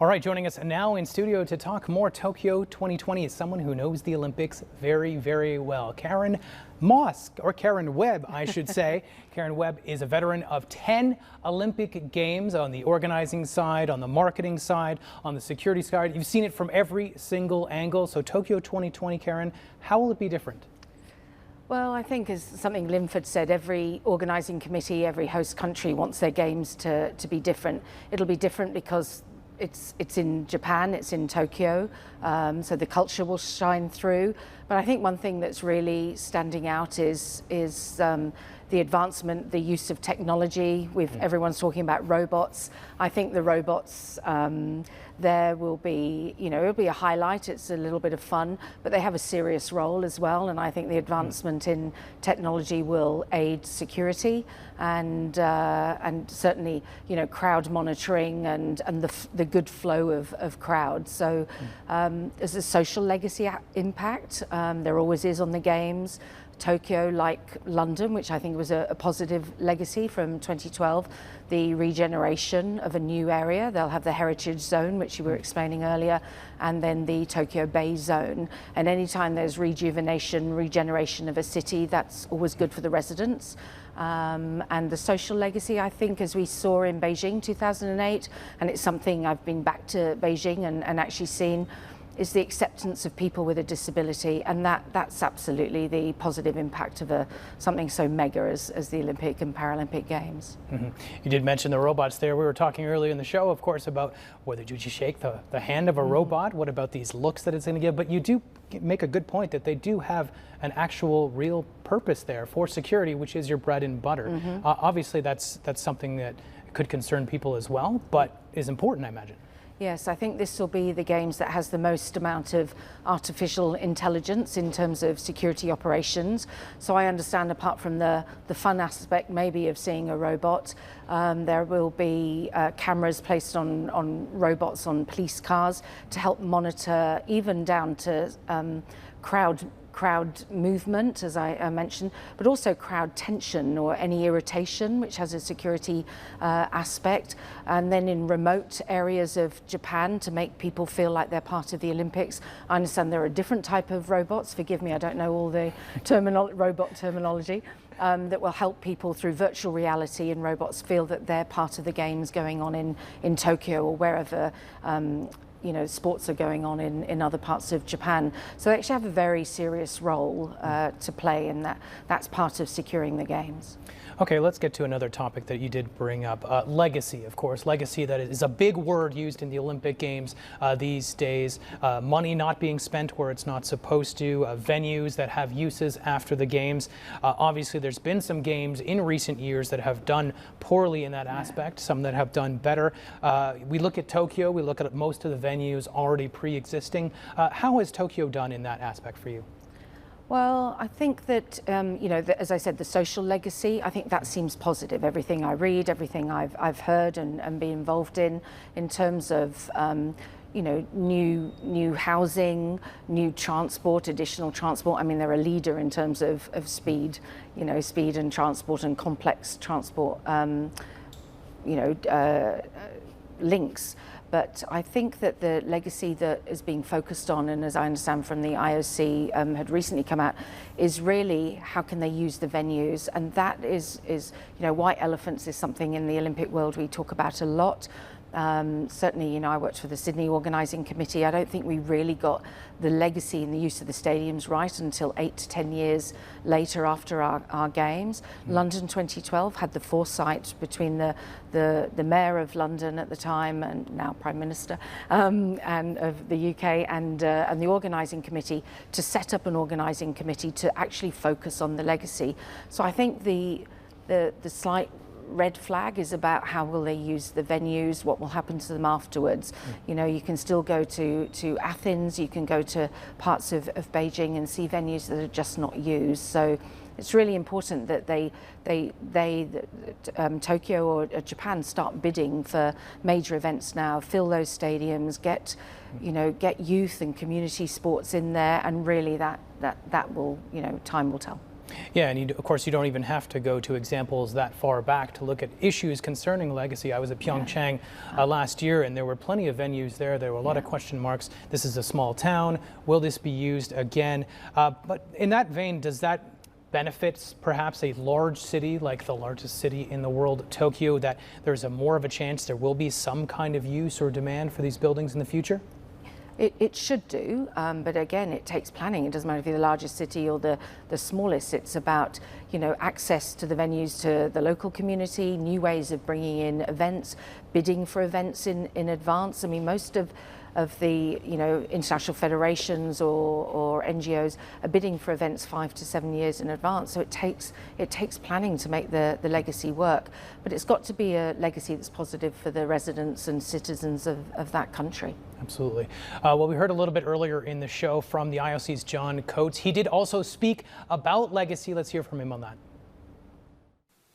All right, joining us now in studio to talk more Tokyo 2020 is someone who knows the Olympics very, very well. Karen Moss, or Karen Webb, I should say. Karen Webb is a veteran of 10 Olympic Games on the organizing side, on the marketing side, on the security side. You've seen it from every single angle. So Tokyo 2020, Karen, how will it be different? Well, I think as something Linford said, every organising committee, every host country wants their games to be different. It'll be different because it's in Japan, it's in Tokyo, so the culture will shine through. But I think one thing that's really standing out is the advancement, the use of technology. Everyone's talking about robots. I think the robots, there will be, it'll be a highlight. It's a little bit of fun, but they have a serious role as well. And I think the advancement in technology will aid security and certainly, crowd monitoring and the good flow of crowds. So there's a social legacy impact. There always is on the games. Tokyo, like London, which I think was a positive legacy from 2012, the regeneration of a new area. They'll have the heritage zone, which you were explaining earlier, and then the Tokyo Bay zone. And anytime there's regeneration of a city, that's always good for the residents. And the social legacy, I think, as we saw in Beijing 2008, and it's something I've been back to Beijing and actually seen, is the acceptance of people with a disability, and that's absolutely the positive impact of something so mega as the Olympic and Paralympic Games. Mm-hmm. You did mention the robots there. We were talking earlier in the show, of course, about whether you shake the hand of a robot, what about these looks that it's going to give, but you do make a good point that they do have an actual real purpose there for security, which is your bread and butter. Obviously that's something that could concern people as well, but is important, I imagine. Yes, I think this will be the games that has the most amount of artificial intelligence in terms of security operations. So I understand, apart from the fun aspect maybe of seeing a robot, there will be cameras placed on robots on police cars to help monitor even down to crowd movement, as I mentioned, but also crowd tension or any irritation, which has a security aspect. And then in remote areas of Japan, to make people feel like they're part of the Olympics. I understand there are different type of robots. Forgive me, I don't know all the robot terminology. That will help people through virtual reality, and robots feel that they're part of the games going on in Tokyo or wherever sports are going on in other parts of Japan. So they actually have a very serious role to play, and that's part of securing the games. Okay, let's get to another topic that you did bring up. Legacy, of course. Legacy, that is a big word used in the Olympic Games these days. Money not being spent where it's not supposed to, venues that have uses after the games. Obviously, there's been some games in recent years that have done poorly in that aspect, some that have done better. We look at Tokyo, we look at most of the venues already pre-existing. How has Tokyo done in that aspect for you? Well, I think that, as I said, the social legacy, I think that seems positive. Everything I read, everything I've heard and been involved in terms of, new housing, new transport, additional transport. I mean, they're a leader in terms of speed, speed and transport and complex transport, links. But I think that the legacy that is being focused on, and as I understand from the IOC had recently come out, is really how can they use the venues, and that is white elephants is something in the Olympic world we talk about a lot. Certainly, I worked for the Sydney Organising Committee. I don't think we really got the legacy and the use of the stadiums right until 8 to 10 years later after our games. London 2012 had the foresight between the Mayor of London at the time, and now Prime Minister, and of the UK, and the Organising Committee, to set up an organising committee to actually focus on the legacy. So I think the slight red flag is about how will they use the venues, what will happen to them afterwards. You can still go to Athens, you can go to parts of Beijing and see venues that are just not used. So it's really important that Tokyo or Japan start bidding for major events now, fill those stadiums, get youth and community sports in there, and really that will, time will tell. Yeah, and of course you don't even have to go to examples that far back to look at issues concerning legacy. I was at Pyeongchang last year, and there were plenty of venues there. There were a lot of question marks. This is a small town. Will this be used again? But in that vein, does that benefit perhaps a large city like the largest city in the world, Tokyo, that there's more of a chance there will be some kind of use or demand for these buildings in the future? It should do, but again, it takes planning. It doesn't matter if you're the largest city or the smallest. It's about, access to the venues, to the local community, new ways of bringing in events, bidding for events in advance. I mean, most of the international federations or NGOs are bidding for events 5 to 7 years in advance. So it takes planning to make the legacy work. But it's got to be a legacy that's positive for the residents and citizens of that country. Absolutely. Well, we heard a little bit earlier in the show from the IOC's John Coates. He did also speak about legacy. Let's hear from him on that.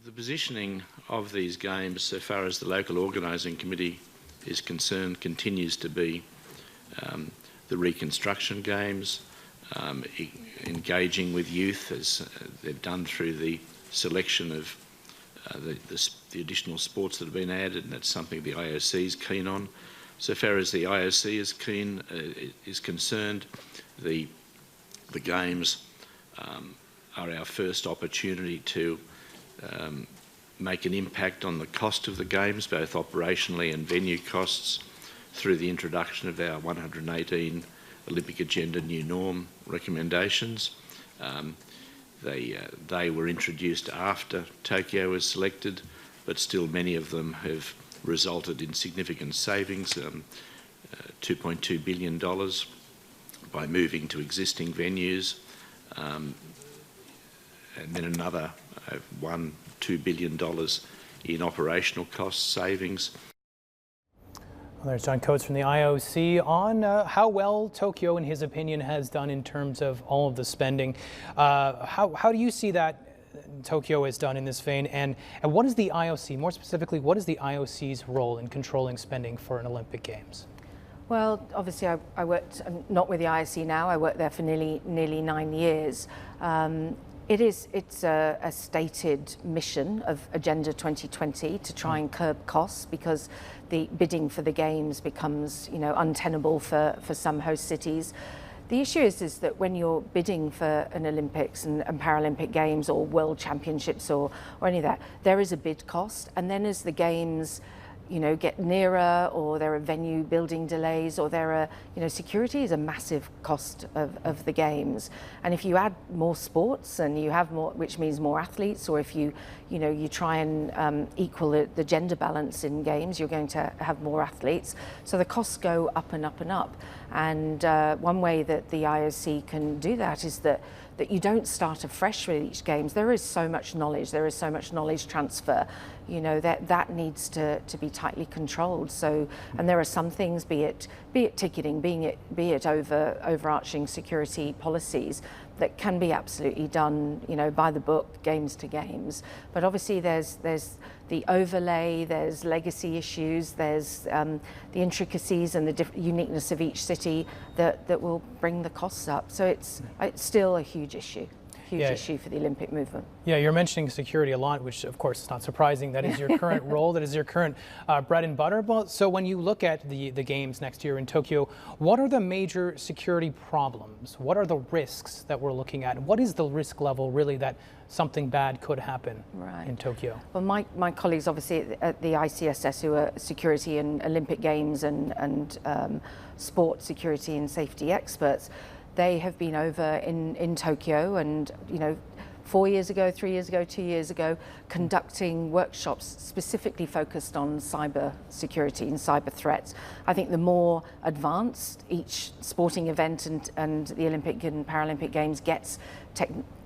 The positioning of these games, so far as the local organising committee is concerned, continues to be the reconstruction games, engaging with youth as they've done through the selection of the additional sports that have been added, and that's something the IOC is keen on. So far as the IOC is concerned, the games are our first opportunity to make an impact on the cost of the games, both operationally and venue costs, through the introduction of our 118 Olympic Agenda New Norm recommendations. They were introduced after Tokyo was selected, but still many of them have resulted in significant savings, $2.2 billion by moving to existing venues, and then another $2 billion in operational cost savings. Well, there's John Coates from the IOC on how well Tokyo, in his opinion, has done in terms of all of the spending. How do you see that Tokyo has done in this vein, and what is the IOC, more specifically, what is the IOC's role in controlling spending for an Olympic Games? Well, obviously I worked, not with the IOC now, I worked there for nearly 9 years. It's a stated mission of Agenda 2020 to try and curb costs, because the bidding for the Games becomes untenable for some host cities. The issue is that when you're bidding for an Olympics and Paralympic Games or World Championships or any of that, there is a bid cost, and then as the Games get nearer, or there are venue building delays, or there are, security is a massive cost of the Games. And if you add more sports and you have more, which means more athletes, or if you try and equal the gender balance in Games, you're going to have more athletes. So the costs go up and up and up. And one way that the IOC can do that is that you don't start afresh with each Games. There is so much knowledge, there is so much knowledge transfer, that needs to be tightly controlled. So, and there are some things, be it ticketing, be it overarching security policies, that can be absolutely done, by the book, Games to Games. But obviously there's the overlay, there's legacy issues, there's the intricacies and the uniqueness of each city that will bring the costs up. So it's still a huge issue. Issue for the Olympic movement. Yeah, you're mentioning security a lot, which of course is not surprising. That is your current role, that is your current bread and butter. So when you look at the Games next year in Tokyo, what are the major security problems? What are the risks that we're looking at? What is the risk level really that something bad could happen in Tokyo? Well, my colleagues obviously at the ICSS, who are security and Olympic Games and sport security and safety experts, they have been over in Tokyo and, 4 years ago, 3 years ago, 2 years ago, conducting workshops specifically focused on cyber security and cyber threats. I think the more advanced each sporting event and the Olympic and Paralympic Games gets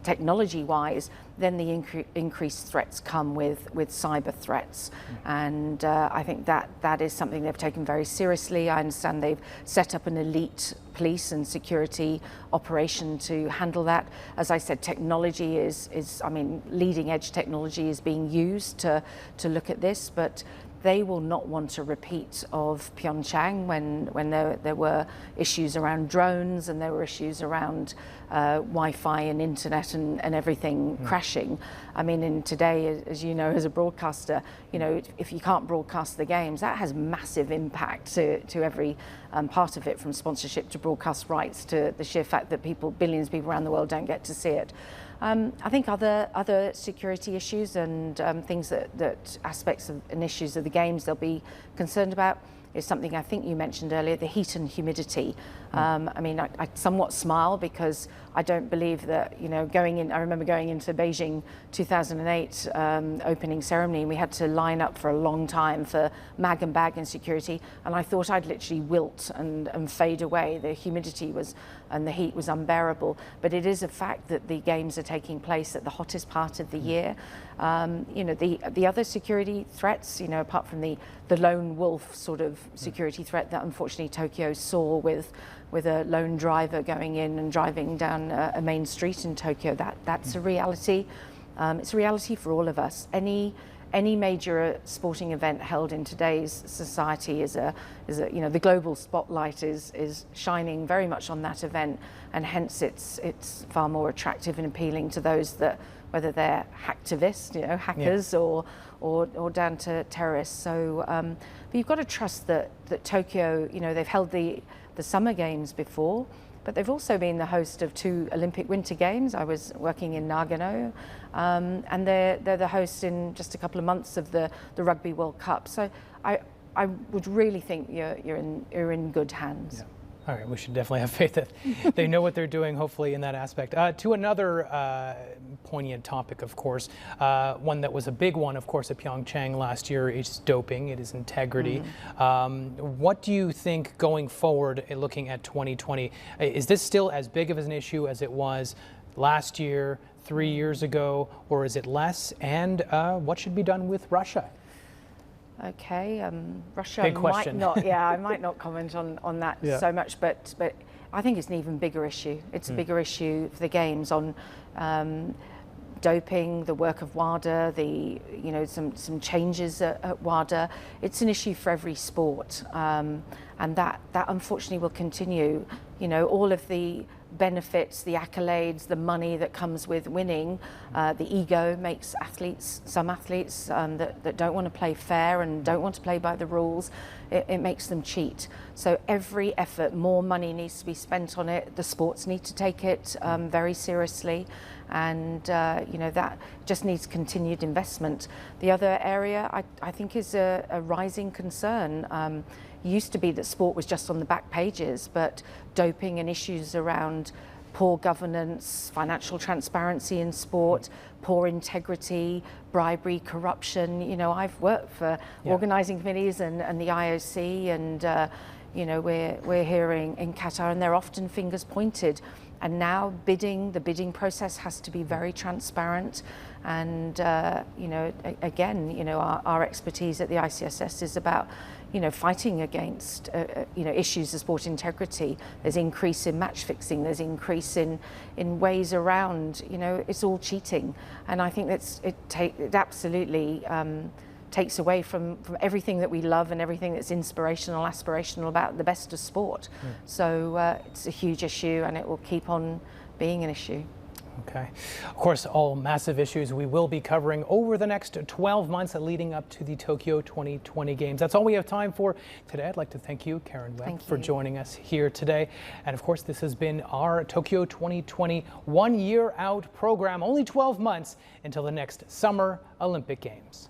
technology-wise, then the increased threats come with cyber threats. And I think that is something they've taken very seriously. I understand they've set up an elite police and security operation to handle that. As I said, technology is leading edge technology is being used to look at this, but they will not want a repeat of Pyeongchang when there were issues around drones and there were issues around Wi-Fi and internet and everything crashing. I mean, in today, as you know, as a broadcaster, you know, if you can't broadcast the games, that has massive impact to every part of it, from sponsorship to broadcast rights to the sheer fact that billions of people around the world don't get to see it. I think other security issues and things that aspects of and issues of the games they'll be concerned about is something I think you mentioned earlier, the heat and humidity. I mean, I somewhat smile because I don't believe that, you know, I remember going into Beijing 2008 opening ceremony, and we had to line up for a long time for mag and bag and security, and I thought I'd literally wilt and fade away. The humidity and the heat was unbearable, but it is a fact that the games are taking place at the hottest part of the year. You know, the other security threats, you know, apart from the lone wolf sort of security threat that unfortunately Tokyo saw with a lone driver going in and driving down a main street in Tokyo, that's a reality. It's a reality for all of us. Any major sporting event held in today's society is you know, the global spotlight is shining very much on that event, and hence it's far more attractive and appealing to those that, whether they're hacktivists, you know, hackers, or down to terrorists. So, but you've got to trust that Tokyo, you know, they've held the Summer Games before, but they've also been the host of 2 Olympic Winter Games. I was working in Nagano, and they're the host in just a couple of months of the Rugby World Cup. So I would really think you're in good hands. Yeah. All right, we should definitely have faith that they know what they're doing, hopefully, in that aspect. To another poignant topic, of course, one that was a big one, of course, at Pyeongchang last year is doping. It is integrity. What do you think going forward, looking at 2020? Is this still as big of an issue as it was last year, 3 years ago, or is it less? And what should be done with Russia? Okay, Russia Big question. might not. Yeah, I might not comment on that so much, but I think it's an even bigger issue. It's a bigger issue for the games on doping, the work of WADA, you know, some changes at WADA. It's an issue for every sport, and that unfortunately will continue. You know, all of the benefits, the accolades, the money that comes with winning, the ego makes some athletes that don't want to play fair and don't want to play by the rules, it makes them cheat. So every effort, more money needs to be spent on it. The sports need to take it very seriously, and you know, that just needs continued investment. The other area I think is a rising concern. Used to be that sport was just on the back pages, but doping and issues around poor governance, financial transparency in sport, poor integrity, bribery, corruption. You know, I've worked for organising committees and the IOC, and you know, we're hearing in Qatar, and they're often fingers pointed. And now the bidding process has to be very transparent. And you know, again, you know, our expertise at the ICSS is about, you know, fighting against you know, issues of sport integrity. There's increase in match fixing. There's increase in ways around. You know, it's all cheating, and I think it absolutely takes away from everything that we love and everything that's inspirational, aspirational about the best of sport. So it's a huge issue, and it will keep on being an issue. Okay. Of course, all massive issues we will be covering over the next 12 months leading up to the Tokyo 2020 Games. That's all we have time for today. I'd like to thank you, Karen Webb, for joining us here today. And of course, this has been our Tokyo 2020 1 year out program. Only 12 months until the next Summer Olympic Games.